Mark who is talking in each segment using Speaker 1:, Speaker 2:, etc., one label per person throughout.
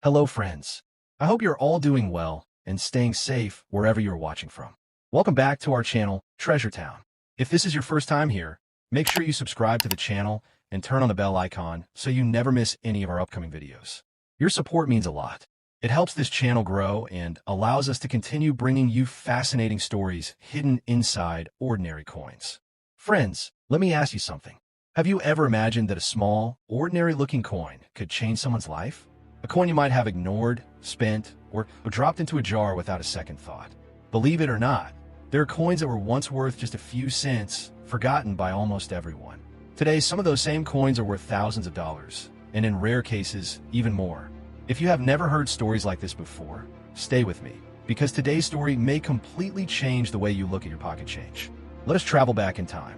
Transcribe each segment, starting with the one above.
Speaker 1: Hello, friends. I hope you're all doing well and staying safe wherever you're watching from. Welcome back to our channel, Treasure Town. If this is your first time here, make sure you subscribe to the channel and turn on the bell icon so you never miss any of our upcoming videos. Your support means a lot. It helps this channel grow and allows us to continue bringing you fascinating stories hidden inside ordinary coins. Friends, let me ask you something. Have you ever imagined that a small, ordinary-looking coin could change someone's life? A coin you might have ignored, spent, or dropped into a jar without a second thought. Believe it or not, there are coins that were once worth just a few cents, forgotten by almost everyone. Today, some of those same coins are worth thousands of dollars, and in rare cases, even more. If you have never heard stories like this before, stay with me, because today's story may completely change the way you look at your pocket change. Let us travel back in time.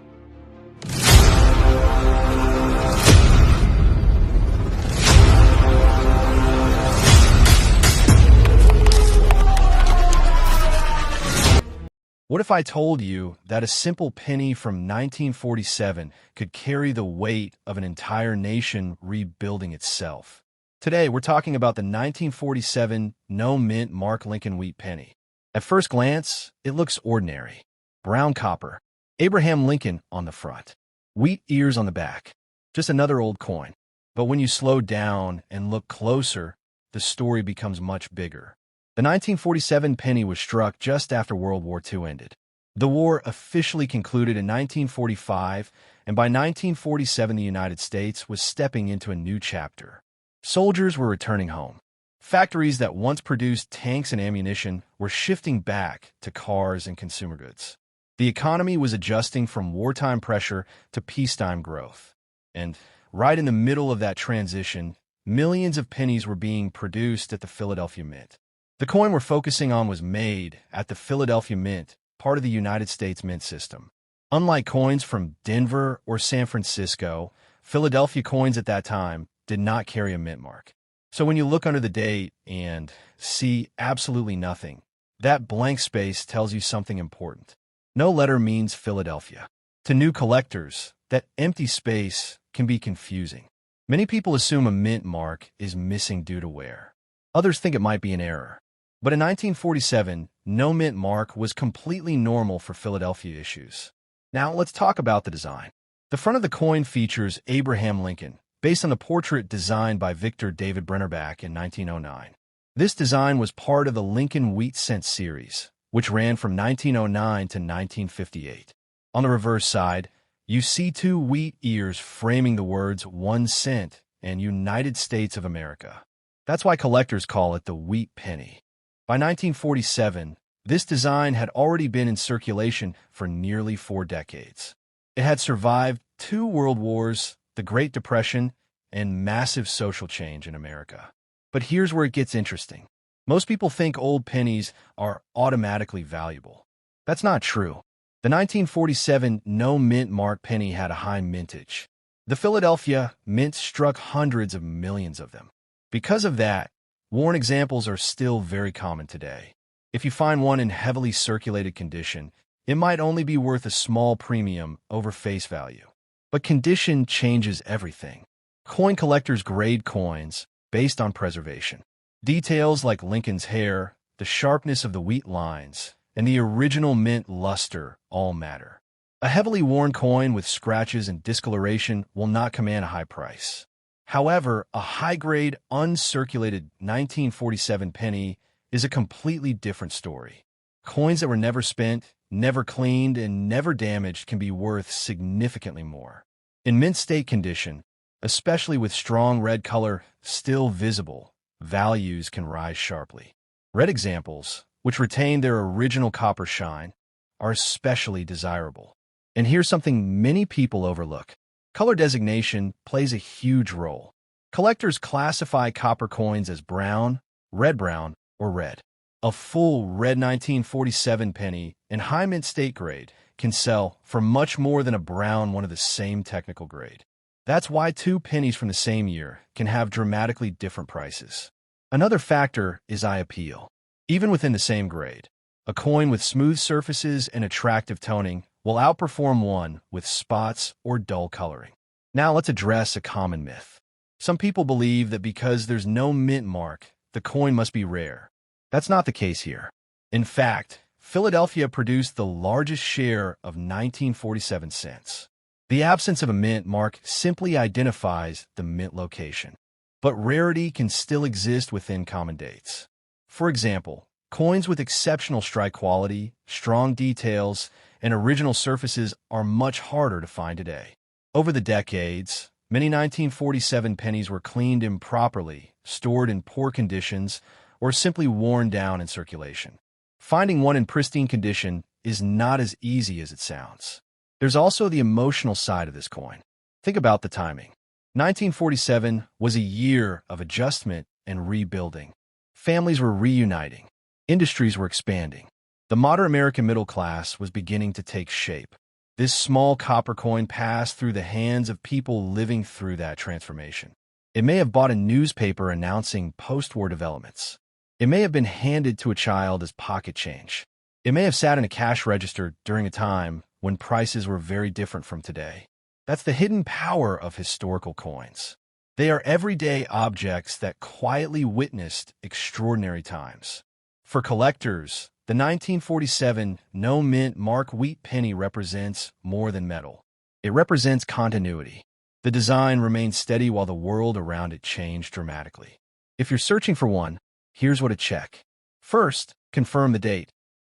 Speaker 1: What if I told you that a simple penny from 1947 could carry the weight of an entire nation rebuilding itself? Today, we're talking about the 1947 no-mint Mark Lincoln wheat penny. At first glance, it looks ordinary. Brown copper, Abraham Lincoln on the front, wheat ears on the back. Just another old coin. But when you slow down and look closer, the story becomes much bigger. The 1947 penny was struck just after World War II ended. The war officially concluded in 1945, and by 1947 the United States was stepping into a new chapter. Soldiers were returning home. Factories that once produced tanks and ammunition were shifting back to cars and consumer goods. The economy was adjusting from wartime pressure to peacetime growth. And right in the middle of that transition, millions of pennies were being produced at the Philadelphia Mint. The coin we're focusing on was made at the Philadelphia Mint, part of the United States mint system. Unlike coins from Denver or San Francisco, Philadelphia coins at that time did not carry a mint mark. So when you look under the date and see absolutely nothing, that blank space tells you something important. No letter means Philadelphia. To new collectors, that empty space can be confusing. Many people assume a mint mark is missing due to wear. Others think it might be an error. But in 1947, no mint mark was completely normal for Philadelphia issues. Now let's talk about the design. The front of the coin features Abraham Lincoln, based on the portrait designed by Victor David Brennerbach in 1909. This design was part of the Lincoln Wheat Cent series, which ran from 1909 to 1958. On the reverse side, you see two wheat ears framing the words 1 cent and United States of America. That's why collectors call it the wheat penny. By 1947, this design had already been in circulation for nearly 4 decades. It had survived 2 world wars, the Great Depression, and massive social change in America. But here's where it gets interesting. Most people think old pennies are automatically valuable. That's not true. The 1947 no-mint mark penny had a high mintage. The Philadelphia Mint struck hundreds of millions of them. Because of that, worn examples are still very common today. If you find one in heavily circulated condition, it might only be worth a small premium over face value. But condition changes everything. Coin collectors grade coins based on preservation. Details like Lincoln's hair, the sharpness of the wheat lines, and the original mint luster all matter. A heavily worn coin with scratches and discoloration will not command a high price. However, a high-grade, uncirculated 1947 penny is a completely different story. Coins that were never spent, never cleaned, and never damaged can be worth significantly more. In mint state condition, especially with strong red color still visible, values can rise sharply. Red examples, which retain their original copper shine, are especially desirable. And here's something many people overlook. Color designation plays a huge role. Collectors classify copper coins as brown, red-brown, or red. A full red 1947 penny in high mint state grade can sell for much more than a brown one of the same technical grade. That's why 2 pennies from the same year can have dramatically different prices. Another factor is eye appeal. Even within the same grade, a coin with smooth surfaces and attractive toning will outperform one with spots or dull coloring. Now let's address a common myth. Some people believe that because there's no mint mark, the coin must be rare. That's not the case here. In fact, Philadelphia produced the largest share of 1947 cents. The absence of a mint mark simply identifies the mint location. But rarity can still exist within common dates. For example, coins with exceptional strike quality, strong details, and original surfaces are much harder to find today. Over the decades, many 1947 pennies were cleaned improperly, stored in poor conditions, or simply worn down in circulation. Finding one in pristine condition is not as easy as it sounds. There's also the emotional side of this coin. Think about the timing. 1947 was a year of adjustment and rebuilding. Families were reuniting. Industries were expanding. The modern American middle class was beginning to take shape. This small copper coin passed through the hands of people living through that transformation. It may have bought a newspaper announcing post-war developments. It may have been handed to a child as pocket change. It may have sat in a cash register during a time when prices were very different from today. That's the hidden power of historical coins. They are everyday objects that quietly witnessed extraordinary times. For collectors, the 1947 no mint mark wheat penny represents more than metal. It represents continuity. The design remained steady while the world around it changed dramatically. If you're searching for one, here's what to check. First, confirm the date,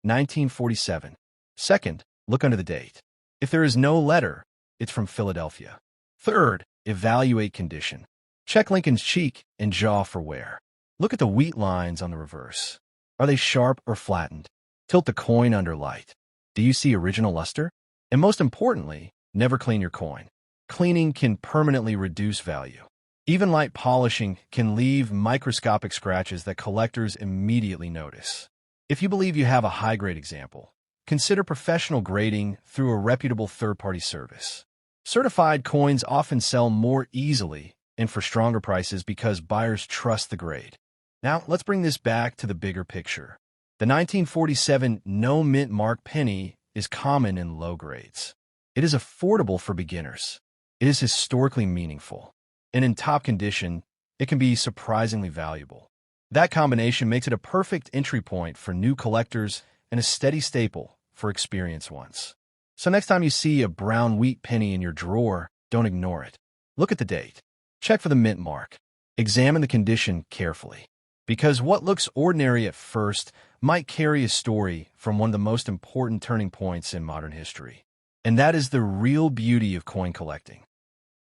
Speaker 1: 1947. Second, look under the date. If there is no letter, it's from Philadelphia. Third, evaluate condition. Check Lincoln's cheek and jaw for wear. Look at the wheat lines on the reverse. Are they sharp or flattened? Tilt the coin under light. Do you see original luster? And most importantly, never clean your coin. Cleaning can permanently reduce value. Even light polishing can leave microscopic scratches that collectors immediately notice. If you believe you have a high-grade example, consider professional grading through a reputable third-party service. Certified coins often sell more easily and for stronger prices because buyers trust the grade. Now, let's bring this back to the bigger picture. The 1947 no mint mark penny is common in low grades. It is affordable for beginners. It is historically meaningful. And in top condition, it can be surprisingly valuable. That combination makes it a perfect entry point for new collectors and a steady staple for experienced ones. So next time you see a brown wheat penny in your drawer, don't ignore it. Look at the date. Check for the mint mark. Examine the condition carefully. Because what looks ordinary at first might carry a story from one of the most important turning points in modern history. And that is the real beauty of coin collecting.